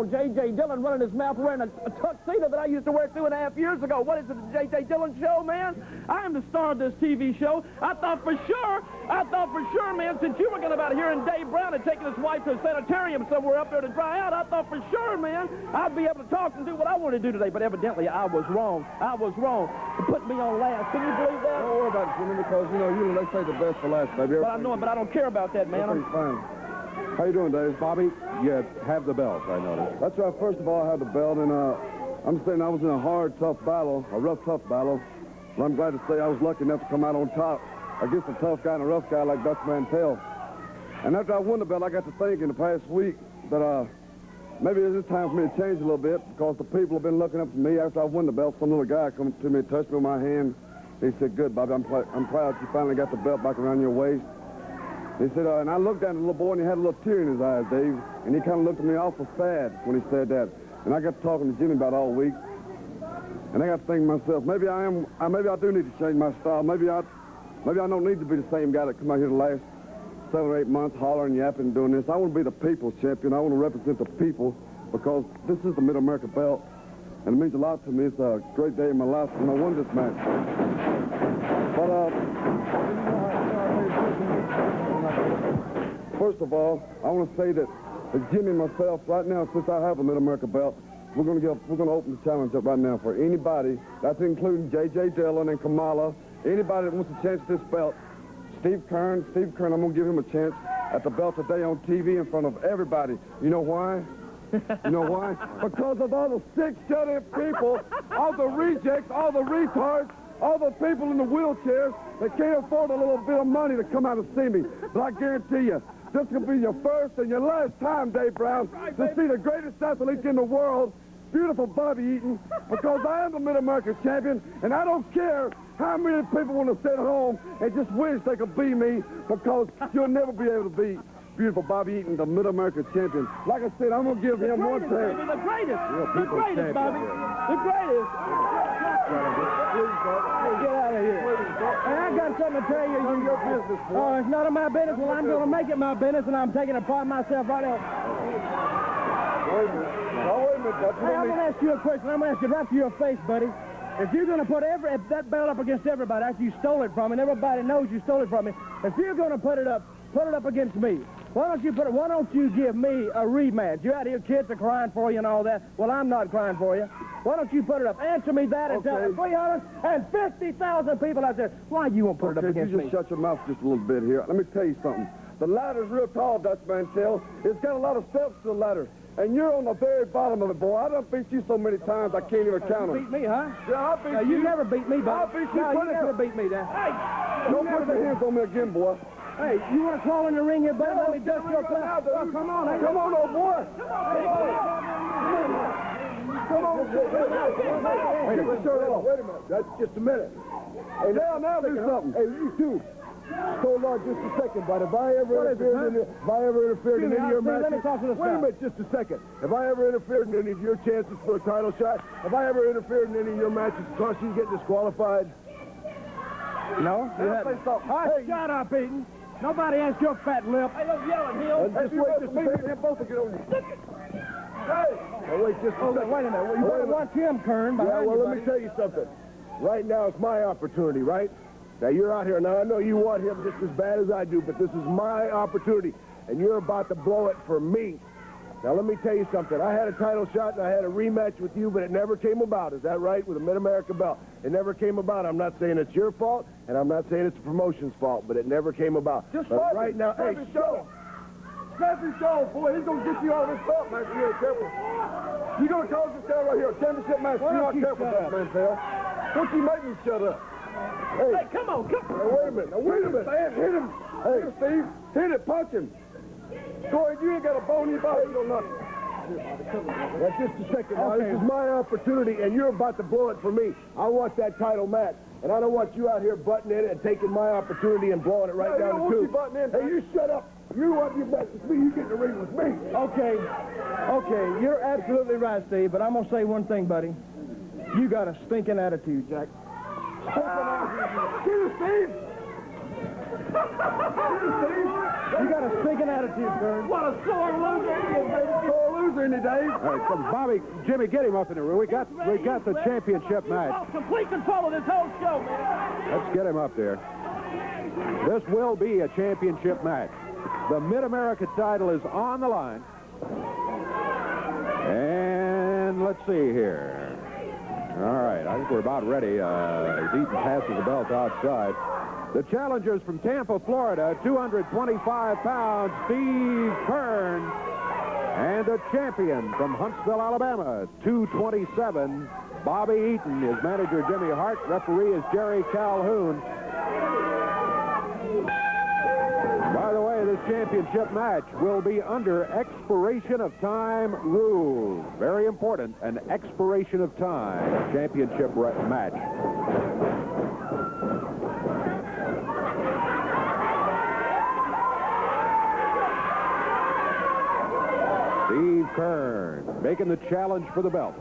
J.J. Dillon running his mouth wearing a tuxedo that I used to wear 2.5 years ago. What is it, the J.J. Dillon show, man? I am the star of this TV show. I thought for sure, man, since you were going about here and Dave Brown had taken his wife to a sanitarium somewhere up there to dry out, I thought for sure, man, I'd be able to talk and do what I wanted to do today. But evidently, I was wrong. I was wrong. It put me on last. Can you believe that? Don't worry about it, Jimmy, because, you know, they say the best for last, baby. But I know it, but I don't care about that, man. Everything's fine. How you doing, Dave? Bobby, you have the belt, I noticed. That's right. First of all, I have the belt, and I'm saying I was in a hard, tough battle, a rough, tough battle. But I'm glad to say I was lucky enough to come out on top against a tough guy and a rough guy like Dutch Mantell. And after I won the belt, I got to thinking the past week that maybe it's time for me to change a little bit, because the people have been looking up to me. After I won the belt, some little guy come to me and touched me on my hand. He said, "Good, Bobby, I'm proud you finally got the belt back around your waist." He said, and I looked at the little boy, and he had a little tear in his eyes, Dave. And he kind of looked at me awful sad when he said that. And I got to talking to Jimmy about all week. And I got to think to myself, maybe I do need to change my style. Maybe I don't need to be the same guy that come out here the last 7 or 8 months hollering, yapping, and doing this. I want to be the people's champion. I want to represent the people, because this is the Mid-America belt. And it means a lot to me. It's a great day in my life when I won this match. But, first of all, I want to say that Jimmy and myself, right now, since I have a Mid-America belt, we're going to open the challenge up right now for anybody. That's including J.J. Dillon and Kamala. Anybody that wants a chance at this belt. Steve Keirn, I'm going to give him a chance at the belt today on TV in front of everybody. You know why? You know why? Because of all the sick, shut-in people, all the rejects, all the retards, all the people in the wheelchairs that can't afford a little bit of money to come out and see me. But I guarantee you, this will be your first and your last time, Dave Brown, to see the greatest athlete in the world, beautiful Bobby Eaton, because I am the Mid-America champion, and I don't care how many people want to sit home and just wish they could be me, because you'll never be able to beat beautiful Bobby Eaton, the Mid-America champion. Like I said, I'm going to give him one chance. The greatest, Bobby. The greatest. Hey, get out of here. Hey, I got something to tell you. It's your business, boy. Oh, it's none of my business. Well, I'm going to make it my business, and I'm taking it upon myself right now. Wait a minute. Now, wait a minute. Hey, I'm going to ask you a question. I'm going to ask you right to your face, buddy. If you're going to put that belt up against everybody after you stole it from me, and everybody knows you stole it from me, if you're going to put it up against me, why don't you give me a rematch? You're out here, kids are crying for you and all that. Well, I'm not crying for you. Why don't you put it up? Answer me that and tell 350,000 people out there why you won't put it up against me. You just shut your mouth just a little bit here. Let me tell you something. The ladder's real tall, Dutch Mantell. It's got a lot of steps to the ladder. And you're on the very bottom of it, boy. I done beat you so many times I can't even count them. You beat me, huh? Yeah, I beat you. You never beat me, buddy. I beat you. No, you never beat me, then. Hey! Don't put your hands on me again, boy. Hey, you want to crawl in the ring here, buddy? Let me dust your class. Oh, come on, hey. Come on, old boy. Come on. Wait a minute. That's just a minute. Hey, now do something. Hey, you too. Hold on just a second, but if I ever interfered in any of your matches... Wait a minute, just a second. If I ever interfered in any of your chances for a title shot, if I ever interfered in any of your matches, cause you get disqualified? No? Hey, shut up, Eaton. Nobody asked your fat lip. Hey, look, yelling, Hill. Just wait just a second. Them both will get on you. Hey! Now, wait just a second. Wait a minute. You better watch him, Keirn. Yeah, well, let me tell you something. Right now, it's my opportunity, right? Now, you're out here. Now, I know you want him just as bad as I do, but this is my opportunity, and you're about to blow it for me. Now, let me tell you something. I had a title shot, and I had a rematch with you, but it never came about. Is that right? With a Mid-America belt. It never came about. I'm not saying it's your fault, and I'm not saying it's the promotion's fault, but it never came about. Just but right now, hey, show. Snap his show, boy. He's going to get you all this belt, man, if you ain't careful. You're going to cause this down right here. A championship match. You're not careful, Dutch Mantell. Don't you make me shut up. Hey, come on. Now, wait a minute. Man, hit him. Hey, Steve. Hit it. Punch him. Go ahead. You ain't got a bone in your body. You don't nothing. Now, just a second. Now, this is my opportunity, and you're about to blow it for me. I want that title match, and I don't want you out here butting in and taking my opportunity and blowing it right down the tube. Hey, you shut up. You want your match with me, you get in the ring with me. Okay, you're absolutely right, Steve, but I'm going to say one thing, buddy. You got a stinking attitude, Jack. You, Steve. You got a stinking attitude, Keirn. What a sore loser he is, baby. Sore loser. in it, Dave. All right, come, Bobby, Jimmy, get him up in the ring. We got the championship match. Complete control of this whole show, man. Let's get him up there. This will be a championship match. The Mid-America title is on the line. And let's see here. All right, I think we're about ready as Eaton passes the belt outside. The challengers from Tampa, Florida, 225 pounds, Steve Keirn. And the champion from Huntsville, Alabama, 227, Bobby Eaton. His manager, Jimmy Hart. Referee is Jerry Calhoun. By the way, this championship match will be under expiration of time rules. Very important, an expiration of time championship match. Steve Keirn making the challenge for the belt.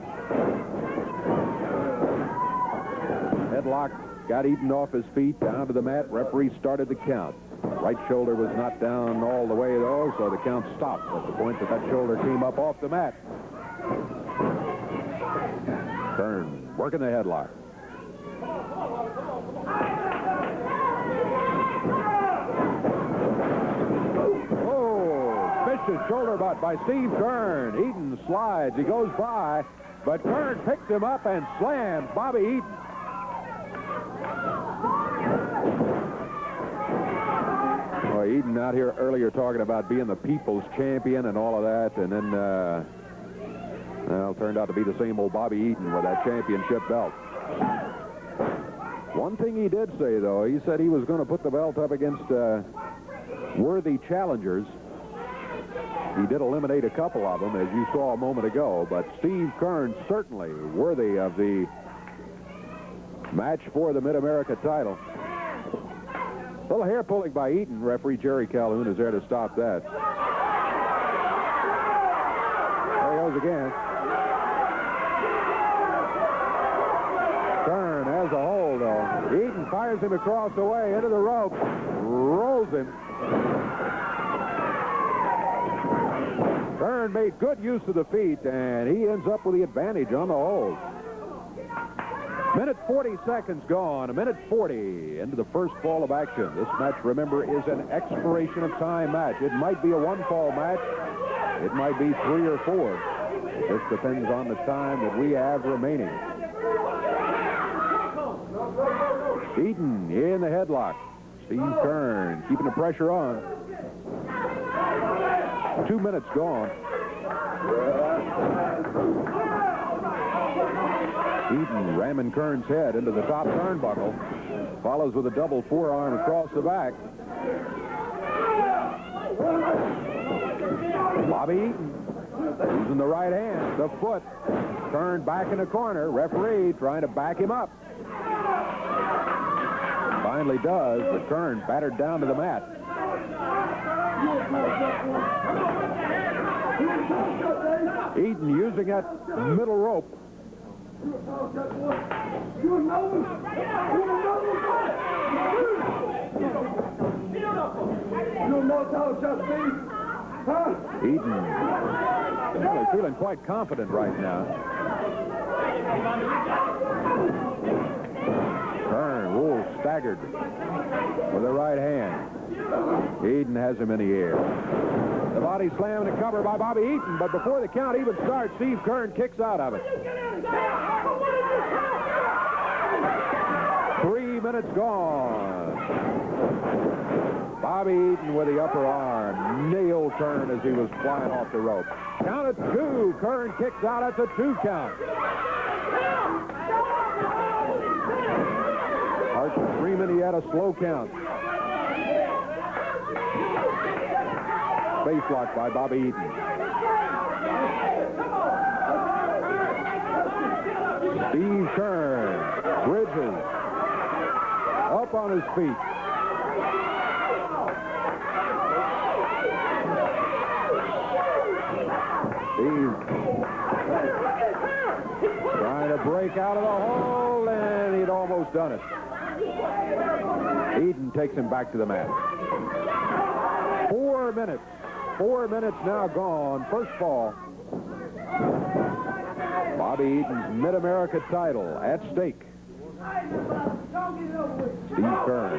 Headlock got Eaton off his feet, down to the mat. Referee started the count. Right shoulder was not down all the way, though, so the count stopped at the point that shoulder came up off the mat. Keirn working the headlock. Vicious shoulder butt by Steve Keirn. Eaton slides. He goes by, but Keirn picks him up and slams Bobby Eaton. Well, Eaton out here earlier talking about being the people's champion and all of that, and then, well, turned out to be the same old Bobby Eaton with that championship belt. One thing he did say, though, he said he was going to put the belt up against worthy challengers. He did eliminate a couple of them, as you saw a moment ago, but Steve Keirn certainly worthy of the match for the Mid-America title. A little hair pulling by Eaton. Referee Jerry Calhoun is there to stop that. There he goes again. Keirn has a hold, though. Eaton fires him across the way into the rope, rolls him. Keirn made good use of the feet, and he ends up with the advantage on the hold. Minute 40 seconds gone, a minute 40 into the first fall of action. This match, remember, is an expiration of time match. It might be a one-fall match. It might be 3 or 4. This depends on the time that we have remaining. Eaton in the headlock. Steve Keirn keeping the pressure on. 2 minutes gone. Eaton ramming Keirn's head into the top turnbuckle. Follows with a double forearm across the back. Bobby Eaton using the right hand, the foot. Keirn back in the corner. Referee trying to back him up. Finally does, but Keirn battered down to the mat. Eaton using that middle rope. Eaton really feeling quite confident right now. Keirn, staggered with the right hand. Eaton has him in the air. The body slam and a cover by Bobby Eaton, but before the count even starts, Steve Keirn kicks out of it. 3 minutes gone. Bobby Eaton with the upper arm. Nail turn as he was flying off the rope. Count at 2. Keirn kicks out at the 2 count. Hart Freeman, he had a slow count. Face lock by Bobby Eaton. Steve Keirn bridges up on his feet. Steve trying to break out of the hole, and he'd almost done it. Eaton takes him back to the mat. 4 minutes. 4 minutes now gone. First fall. Bobby Eaton's Mid-America title at stake. Steve Keirn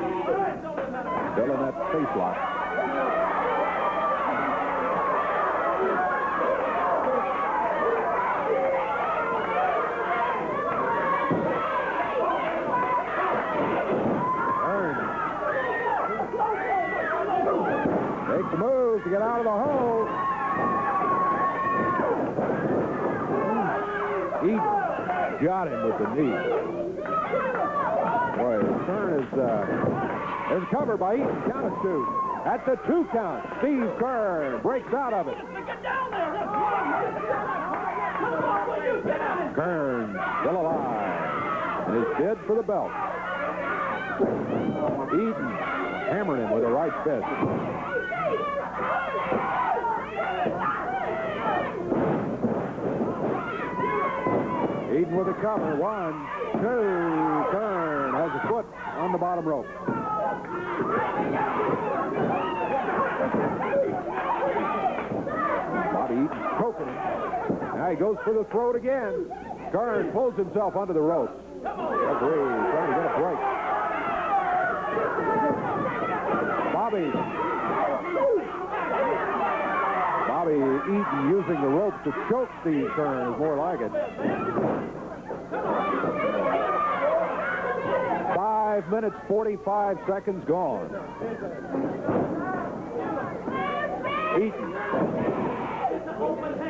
still in that face lock. Makes a move to get out of the hole. Eaton got him with the knee. Boy, the turn is covered by Eaton. Count it 2. At the 2 count, Steve Keirn breaks out of it. Keirn still alive and is bid for the belt. Eaton hammered him with a right fist. Eaton with a cover. 1, 2. Keirn has a foot on the bottom rope. Bobby Eaton choking him. Now he goes for the throat again. Keirn pulls himself under the ropes. Referee trying to get a break. Bobby Eaton using the ropes to choke Steve Keirn is more like it. 5 minutes, 45 seconds gone. Eaton.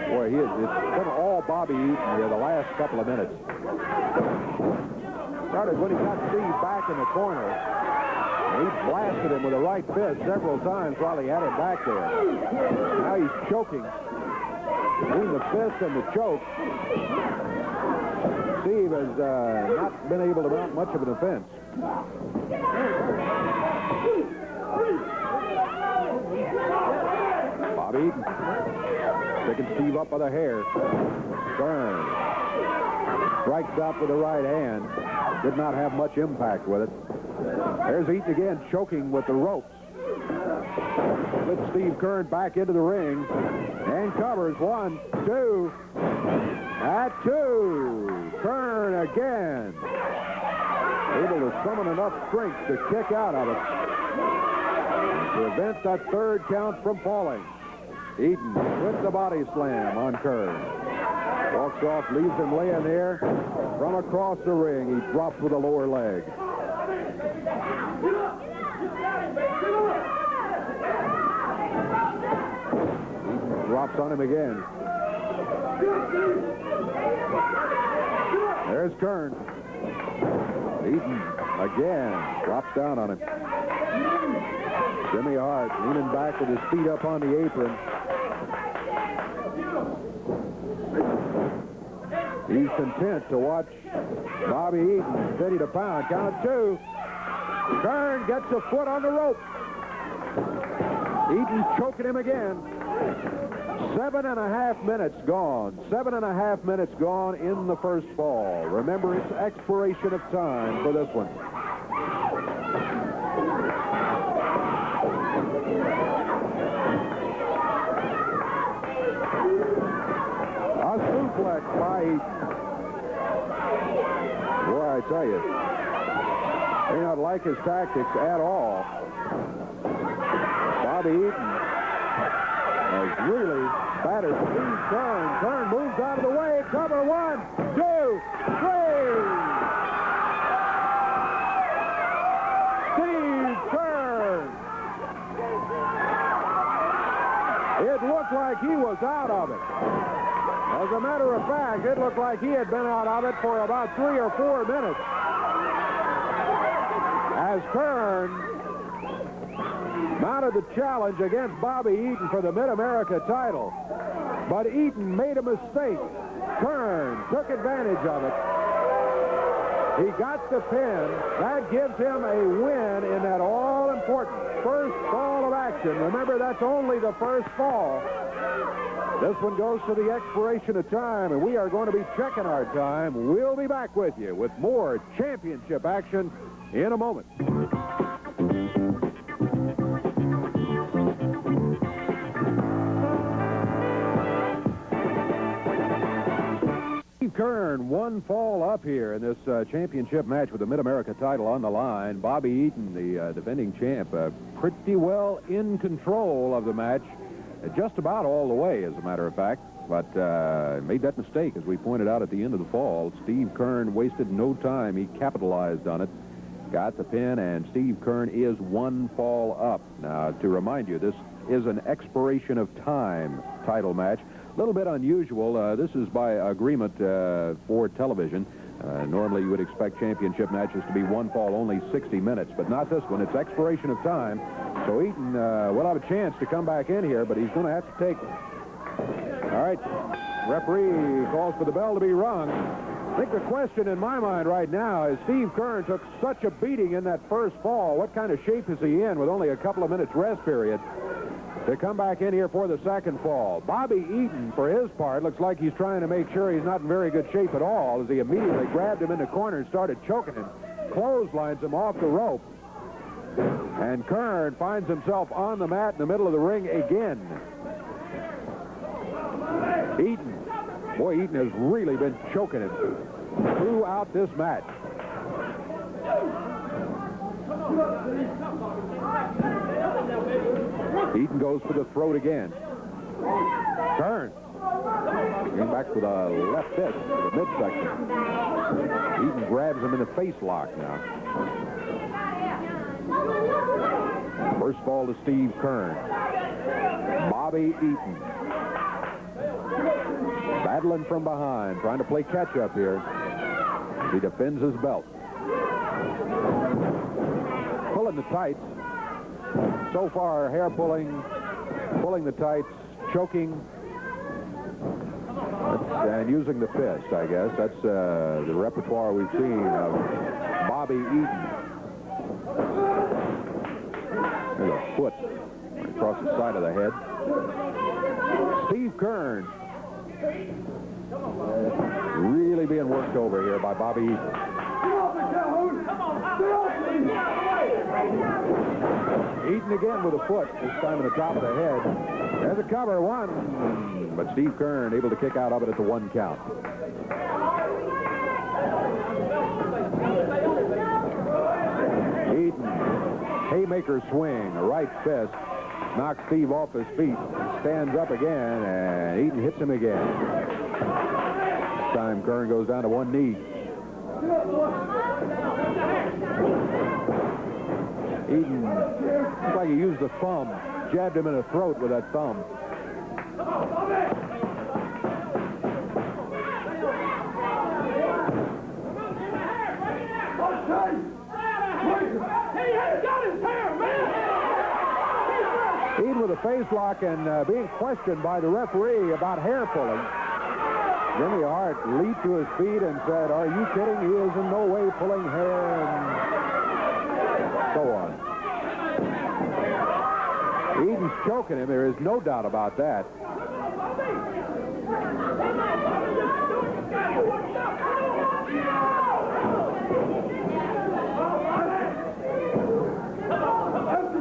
Boy, it's been all Bobby Eaton here the last couple of minutes. Started when he got Steve back in the corner. He blasted him with a right fist several times while he had him back there. Now he's choking. Between the fist and the choke, Steve has not been able to mount much of an offense. Bobby Eaton picking Steve up by the hair. Keirn strikes out with the right hand. Did not have much impact with it. There's Eaton again, choking with the ropes. Flips Steve Keirn back into the ring and covers. 1, 2. At 2. Keirn again. Able to summon enough strength to kick out of it to prevent that 3rd count from falling. Eaton with the body slam on Keirn. Walks off, leaves him laying there. From across the ring, he drops with a lower leg. Eaton drops on him again. There's Keirn. Eaton again drops down on him. Jimmy Hart leaning back with his feet up on the apron. He's content to watch Bobby Eaton steady to pound. Count 2. Keirn gets a foot on the rope. Eaton choking him again. 7.5 minutes gone. 7.5 minutes gone in the first fall. Remember, it's expiration of time for this one. A suplex by Eaton. Boy, I tell you, may not like his tactics at all. Bobby Eaton has really battered Steve Keirn. Keirn moves out of the way. Cover. 1, 2, 3. Steve Keirn. It looked like he was out of it. As a matter of fact, it looked like he had been out of it for about 3 or 4 minutes. As Keirn mounted the challenge against Bobby Eaton for the Mid-America title. But Eaton made a mistake. Keirn took advantage of it. He got the pin. That gives him a win in that all-important first fall of action. Remember, that's only the first fall. This one goes to the expiration of time, and we are going to be checking our time. We'll be back with you with more championship action in a moment. Steve Keirn Keirn, one fall up here in this championship match with the Mid-America title on the line. Bobby Eaton, the defending champ, pretty well in control of the match, just about all the way, as a matter of fact. But made that mistake, as we pointed out at the end of the fall. Steve Keirn wasted no time. He capitalized on it, got the pin, and Steve Keirn is one fall up. Now, to remind you, this is an expiration of time title match. A little bit unusual. This is by agreement for television. Normally, you would expect championship matches to be one fall, only 60 minutes, but not this one. It's expiration of time. So Eaton will have a chance to come back in here, but he's going to have to take... All right, referee calls for the bell to be rung. I think the question in my mind right now is Steve Keirn took such a beating in that first fall. What kind of shape is he in with only a couple of minutes rest period to come back in here for the second fall? Bobby Eaton, for his part, looks like he's trying to make sure he's not in very good shape at all, as he immediately grabbed him in the corner and started choking him, clotheslines him off the rope. And Keirn finds himself on the mat in the middle of the ring again. Eaton. Boy, Eaton has really been choking him throughout this match. Eaton goes for the throat again. Keirn came back with a left fist to the midsection. Eaton grabs him in the face lock now. First fall to Steve Keirn. Bobby Eaton battling from behind, trying to play catch-up here. He defends his belt. Pulling the tights. So far, hair pulling the tights, choking, and using the fist, I guess. That's the repertoire we've seen of Bobby Eaton. There's a foot across the side of the head. Steve Keirn really being worked over here by Bobby Eaton. Eaton again with a foot, this time in the top of the head. There's a cover, one. But Steve Keirn able to kick out of it at the one count. Eaton, haymaker swing, a right fist. Knocks Steve off his feet, stands up again, and Eaton hits him again. This time Keirn goes down to one knee. Eaton, looks like he used the thumb, jabbed him in the throat with that thumb. Eaton with a face lock and being questioned by the referee about hair pulling. Jimmy Hart leaped to his feet and said, "Are you kidding? He is in no way pulling hair," and so on. Eaton's choking him. There is no doubt about that.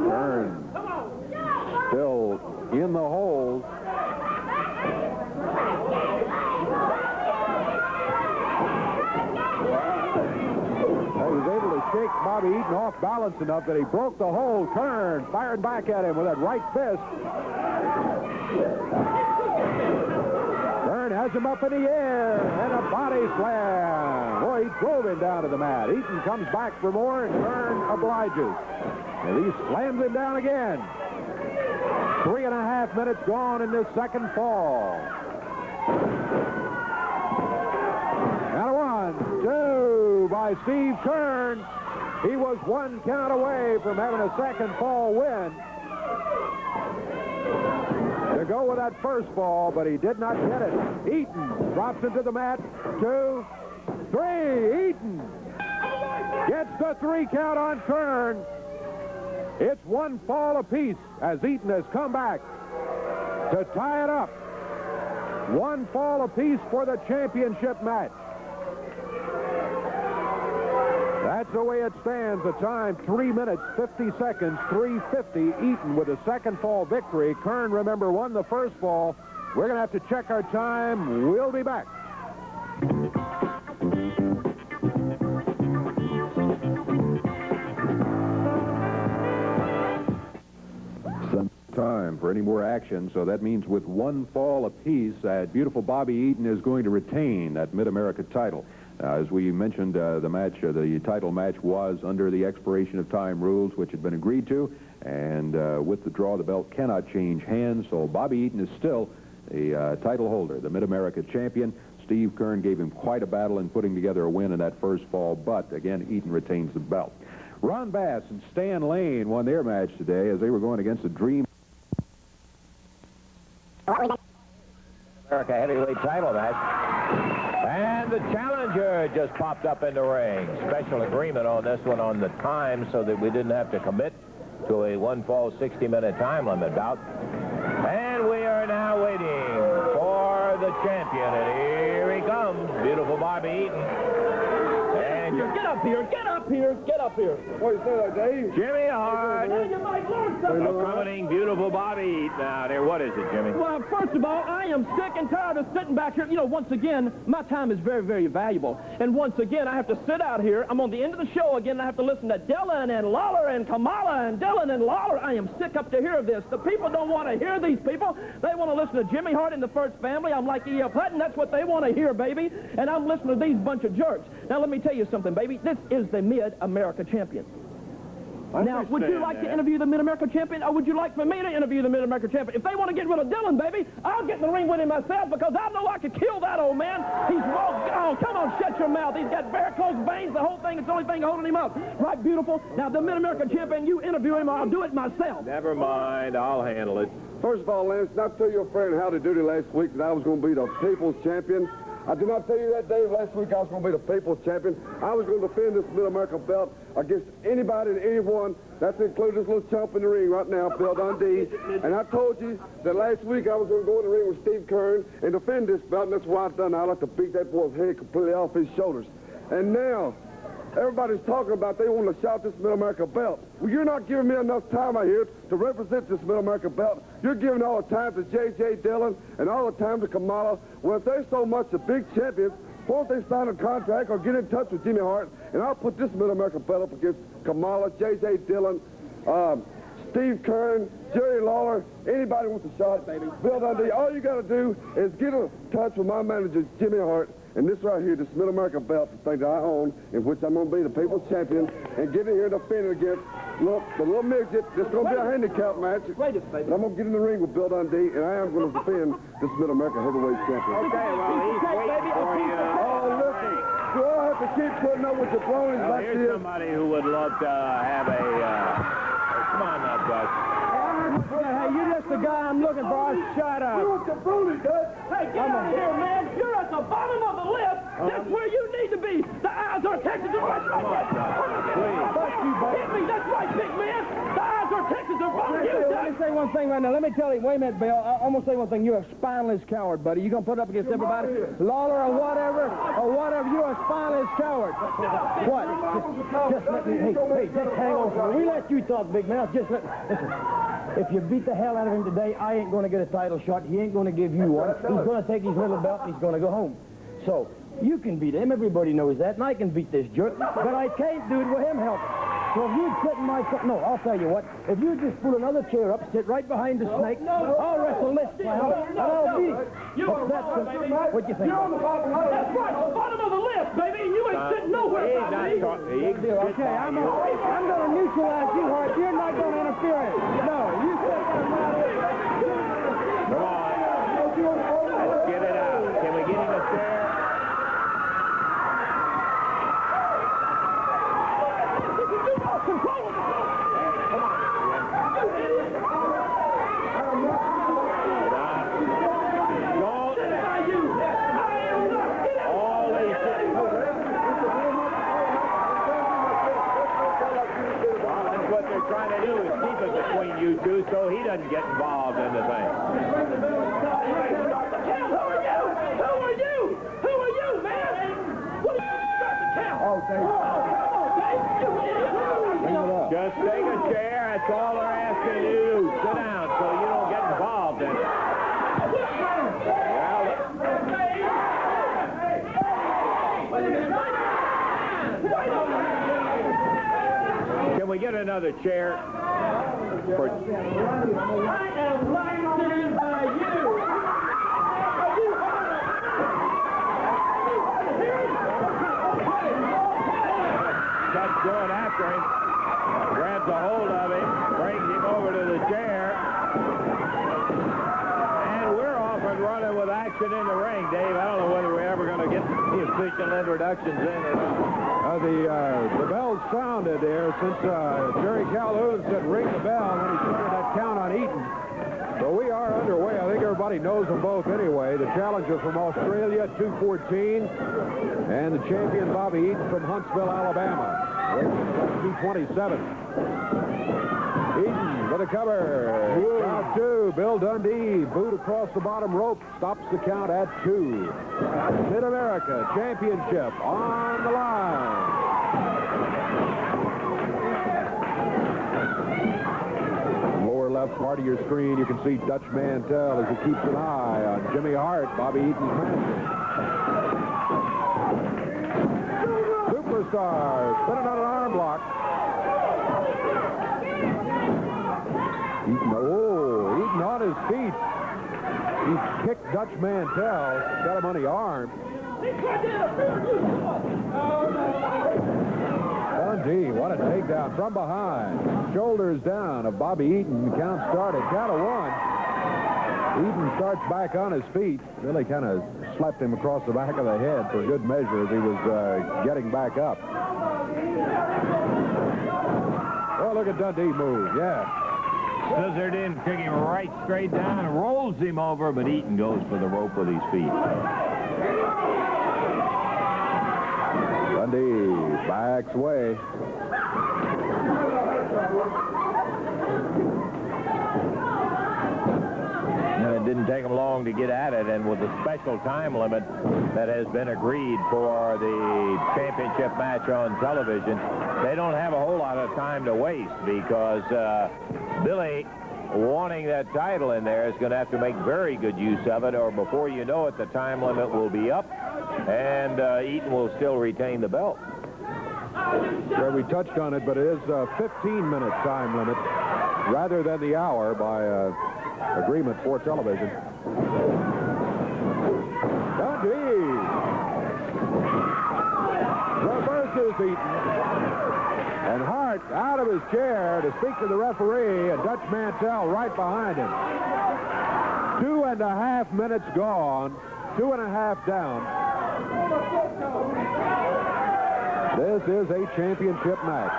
Keirn still in the hole. He was able to shake Bobby Eaton off balance enough that he broke the hold. Keirn fired back at him with that right fist. Keirn has him up in the air and a body slam. Boy, he drove him down to the mat. Eaton comes back for more and Keirn obliges. And he slams him down again. 3.5 minutes gone in this second fall. And a 1, 2 by Steve Keirn. He was one count away from having a second fall win. To go with that first fall, but he did not get it. Eaton drops into the mat. 2, 3. Eaton gets the 3 count on Keirn. It's one fall apiece as Eaton has come back to tie it up. One fall apiece for the championship match. That's the way it stands. The time, 3 minutes, 50 seconds, 3:50. Eaton with a second fall victory. Keirn, remember, won the first fall. We're going to have to check our time. We'll be back. time for any more action, so that means with one fall apiece, beautiful Bobby Eaton is going to retain that Mid-America title. As we mentioned, the title match was under the expiration of time rules, which had been agreed to, and with the draw, the belt cannot change hands, so Bobby Eaton is still the title holder, the Mid-America champion. Steve Keirn gave him quite a battle in putting together a win in that first fall, but again, Eaton retains the belt. Ron Bass and Stan Lane won their match today as they were going against the Dream America heavyweight title match. And the challenger just popped up in the ring. Special agreement on this one on the time so that we didn't have to commit to a one-fall 60-minute time limit bout. And we are now waiting for the champion. And here he comes, beautiful Bobby Eaton. Get up here, get up here, get up here. What do you say that, Dave? Jimmy Hart. Now you might learn something. Accompanying beautiful Bobby Eaton out there. What is it, Jimmy? Well, first of all, I am sick and tired of sitting back here. You know, once again, my time is very, very valuable. And once again, I have to sit out here. I'm on the end of the show again. I have to listen to Dillon and Lawler and Kamala and Dillon and Lawler. I am sick up to hear this. The people don't want to hear these people. They want to listen to Jimmy Hart and the First Family. I'm like E.F. Hutton. That's what they want to hear, baby. And I'm listening to these bunch of jerks. Now, let me tell you something, baby. This is the Mid-America champion. Now, would you like to interview the Mid-America champion, or would you like for me to interview the Mid-America champion? If they want to get rid of Dillon, baby, I'll get in the ring with him myself because I know I could kill that old man. He's oh, come on, shut your mouth. He's got varicose veins, the whole thing. It's the only thing holding him up. Right, beautiful? Now, the Mid-America champion, you interview him, or I'll do it myself. Never mind. I'll handle it. First of all, Lance, not tell your friend Howdy Doody last week that I was going to be the people's champion. I did not tell you that, Dave. Last week I was going to be the people's champion. I was going to defend this Mid-America belt against anybody and anyone. That's including this little chump in the ring right now, Bill Dundee. And I told you that last week I was going to go in the ring with Steve Keirn and defend this belt, and that's why I've done it. I like to beat that boy's head completely off his shoulders. And now, everybody's talking about they want to shout this Mid-America belt. Well, you're not giving me enough time out here to represent this Mid-America belt. You're giving all the time to J.J. Dillon and all the time to Kamala. Well, if they're so much the big champions, why don't they sign a contract or get in touch with Jimmy Hart, and I'll put this Mid-America belt up against Kamala, J.J. Dillon, Steve Keirn, Jerry Lawler, anybody wants a shot, baby. Bill Dundee, all you got to do is get in touch with my manager, Jimmy Hart, and this right here, this Mid-America belt, the thing that I own, in which I'm going to be the people's champion, and get in here and defend it against, look, the little midget. This is going to be a handicap match. But I'm going to get in the ring with Bill Dundee, and I am going to defend this Mid-America heavyweight champion. Okay, well, he's waiting for you. Oh, listen. Do I have to keep putting up with the bronies like this? Here's somebody who would love to have a... come on now, Gus. Hey, you're just the guy I'm looking for. Shut up. You want the bronies, Dutch? Hey, get out of here, man. You're at the bottom of the list. That's where you need to be. The eyes are Texas. That's right. Hit me. That's right, big man. The eyes are Texas. Let me say one thing right now. Let me tell you. Wait a minute, Bill. I'm going to say one thing. You're a spineless coward, buddy. You're going to put up against everybody. Lawler or whatever. You're a spineless coward. What? Just let me. Hey, just hang on. We let you talk, big man. Listen. If you beat the hell out of him today, I ain't going to get a title shot. He ain't going to give you one. He's going to take his little belt and he's going to go home. So, you can beat him. Everybody knows that. And I can beat this jerk. But I can't do it with him helping. So if you'd sit in my... No, I'll tell you what. If you just pull another chair up, sit right behind the snake, I'll wrestle this clown, and I'll beat him. What do you think? You're on the bottom of the list. That's right, the bottom of the list, baby. You ain't sitting nowhere by me. Okay, I'm going to neutralize you, Hart. You're not going to interfere. No, you sit there. Come on. Let's get it out. Can we get him a chair? Trying to do is keep it between you two so he doesn't get involved in the thing. Who are you, man? What are you start the count? Oh, thank you. Just take a chair. That's all they're asking you to do. Sit down so you don't get involved in it. Can we get an another chair. For... I am licensed by you. Dutch going after him. Grabs a hold of him, brings him over to the chair. And we're off and running with action in the ring, Dave. I don't know whether we're ever going to get the official introductions in or not. The bell sounded there since Jerry Calhoun said ring the bell when he started that count on Eaton. So we are underway. I think everybody knows them both anyway. The challenger from Australia, 214, and the champion Bobby Eaton from Huntsville, Alabama, 227. Eaton with a cover. Count 2. Bill Dundee, boot across the bottom rope, stops the count at 2. Mid-America Championship on the line. Lower left part of your screen, you can see Dutch Mantell as he keeps an eye on Jimmy Hart, Bobby Eaton's master. Superstar spinning on an arm block. Eaton on his feet. He kicked Dutch Mantell, got him on the arm. Dundee, what a takedown from behind. Shoulders down of Bobby Eaton. Count started. Count of 1. Eaton starts back on his feet. Billy kind of slapped him across the back of the head for good measure as he was getting back up. Oh, look at Dundee move. Yeah. Scissored in, kick him right straight down, rolls him over, but Eaton goes for the rope with his feet. Dundee backs away. And it didn't take them long to get at it, and with the special time limit that has been agreed for the championship match on television, they don't have a whole lot of time to waste because Billy, wanting that title in there, is going to have to make very good use of it, or before you know it, the time limit will be up, and Eaton will still retain the belt. Well, we touched on it, but it is a 15-minute time limit rather than the hour by agreement for television. Dundee reverses Eaton. And Hart out of his chair to speak to the referee, and Dutch Mantell right behind him. 2.5 minutes gone, 2.5 down. This is a championship match.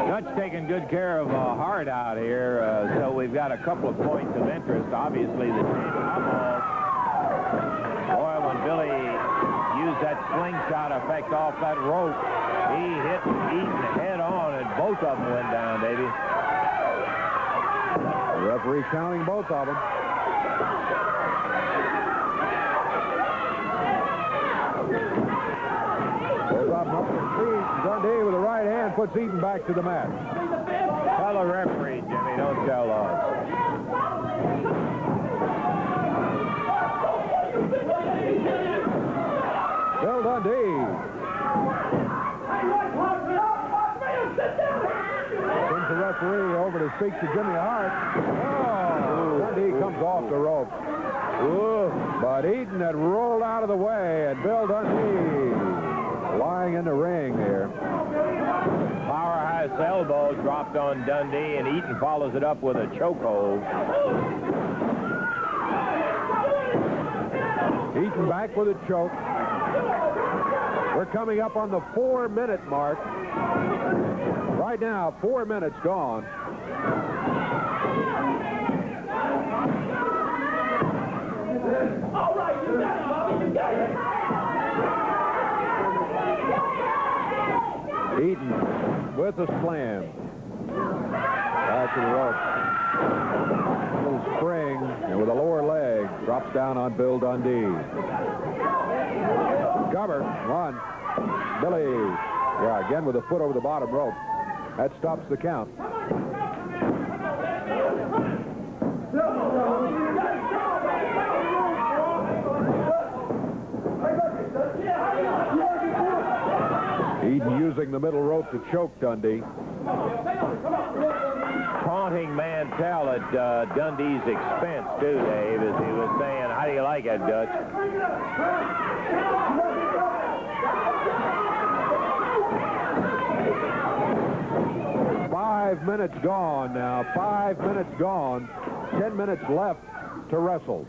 Dutch taking good care of Hart out here, so we've got a couple of points of interest. Obviously, the boy, when Billy used that slingshot effect off that rope, he hit Eaton head on, and both of them went down, baby. The referee counting both of them. Goes up to his feet. Dundee with the right hand puts Eaton back to the mat. Tell the referee, Jimmy, don't tell us. Bill Dundee. Sends the referee over to speak to Jimmy Hart. Oh, Dundee comes off the rope. Ooh. But Eaton had rolled out of the way, and Bill Dundee lying in the ring here. Powerhouse elbow dropped on Dundee, and Eaton follows it up with a chokehold. Eaton back with a choke. We're coming up on the 4-minute mark. Right now, 4 minutes gone. All right, you got it, Bobby, you got it. Eaton with a slam. Back to the rope. Little spring, and with a lower leg, drops down on Bill Dundee. Cover, 1. Billy, again with a foot over the bottom rope. That stops the count. Eaton using the middle rope to choke Dundee. taunting Mantell at Dundee's expense, too, Dave, as he was saying, how do you like it, Dutch? 5 minutes gone now. 5 minutes gone. 10 minutes left to wrestle.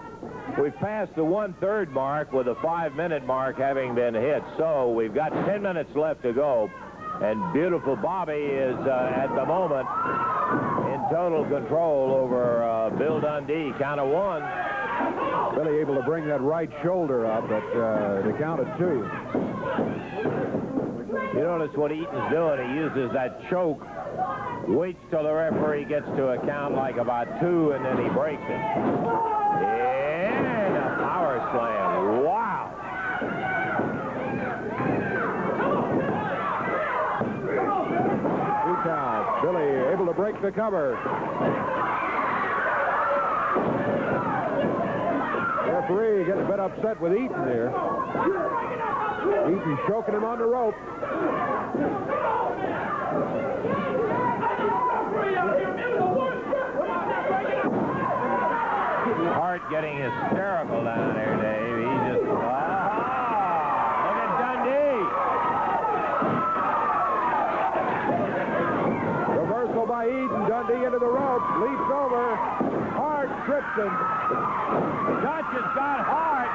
We've passed the 1/3 mark with a 5-minute mark having been hit. So we've got 10 minutes left to go. And beautiful Bobby is, at the moment, in total control over Bill Dundee. Count of 1. Billy able to bring that right shoulder up at the count of 2. You notice what Eaton's doing. He uses that choke, waits till the referee gets to a count like about 2, and then he breaks it. And a power slam. Wow. Count. Billy able to break the cover. Referee getting a bit upset with Eaton there. Eaton choking him on the rope. Hart getting hysterical down there, Dave. He just... look at Dundee. Reversal by Eaton. Dundee into the rope. Leaps over. Hart trips him. Dutch has got Hart.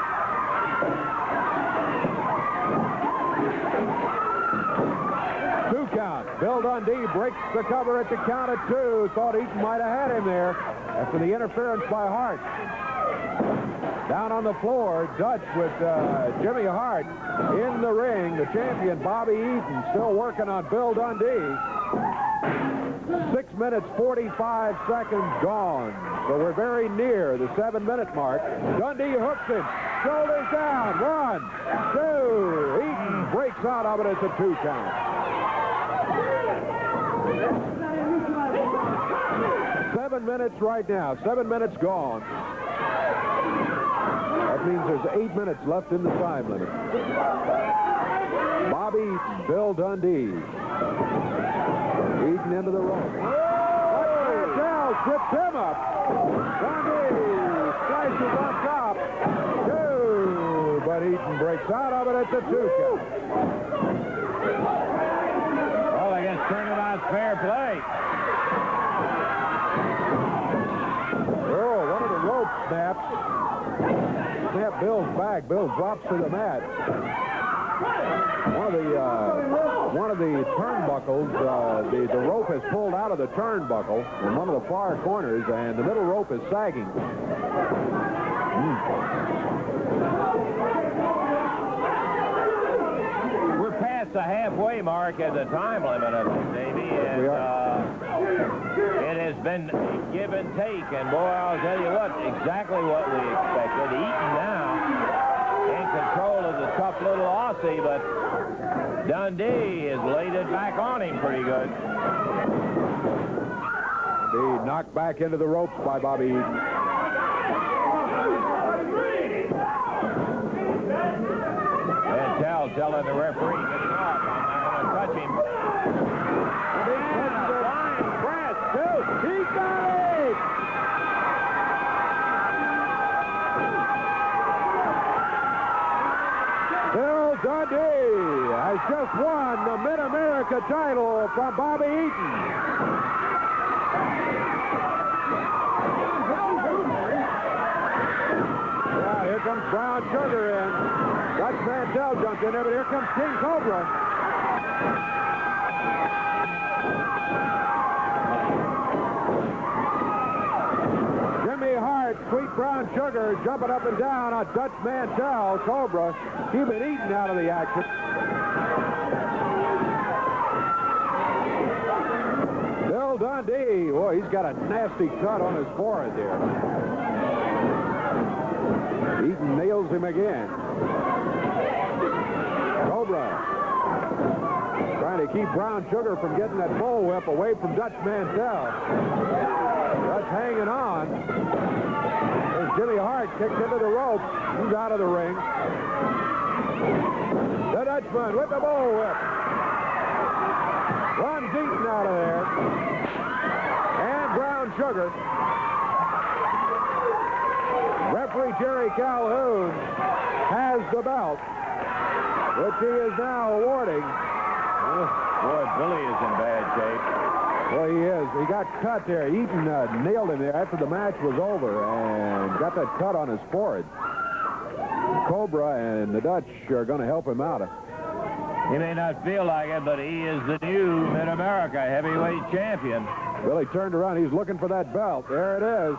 Two count. Bill Dundee breaks the cover at the count of 2. Thought Eaton might have had him there after the interference by Hart. Down on the floor, Dutch with Jimmy Hart in the ring. The champion, Bobby Eaton, still working on Bill Dundee. 6 minutes, 45 seconds gone. So we're very near the 7-minute mark. Dundee hooks him. Shoulders down. 1, 2. Eaton breaks out of it. It's a 2 count. 7 minutes right now. 7 minutes gone. That means there's 8 minutes left in the time limit. Bobby Eaton, Bill Dundee. Eaton into the rope. Mantell trips him up. Dundee slices on top. 2. But Eaton breaks out of it. It's a 2 count. Well, I guess turnabout's fair play. Oh, one of the ropes snaps. Snap Bill's back. Bill drops to the mat. One of the turnbuckles, the rope has pulled out of the turnbuckle in one of the far corners, and the middle rope is sagging. We're past the halfway mark at the time limit, I think, Davey. And We are. it has been give and take, and boy, I'll tell you what, exactly what we expected. Eaton now in control of the tough little Aussie, but Dundee has laid it back on him pretty good. The knocked back into the ropes by Bobby Eaton. Mantell telling the referee, get him off. I'm not going to touch him. Flying press, too. He got it! Bill Dundee has just won the Mid-America title from Bobby Eaton. Yeah, here comes Brown Sugar in. Dutch Mantell jumped in there, but here comes King Cobra. Jimmy Hart, Sweet Brown Sugar jumping up and down on Dutch Mantell. Cobra keeping Eaton out of the action. Bill Dundee, boy, he's got a nasty cut on his forehead there. Eaton nails him again. Cobra trying to keep Brown Sugar from getting that bullwhip away from Dutch Mantell. Dutch hanging on. There's Jimmy Hart kicked into the rope. He's out of the ring. The Dutchman with the bullwhip. Runs Eaton out of there. And Brown Sugar. Referee Jerry Calhoun has the belt, which he is now awarding. Boy, Billy is in bad shape. Well, he is. He got cut there. Eaton nailed him there after the match was over and got that cut on his forehead. Cobra and the Dutch are going to help him out. He may not feel like it, but he is the new Mid-America heavyweight champion. Billy turned around. He's looking for that belt. There it is.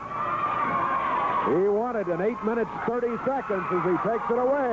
He won it in 8 minutes, 30 seconds as he takes it away.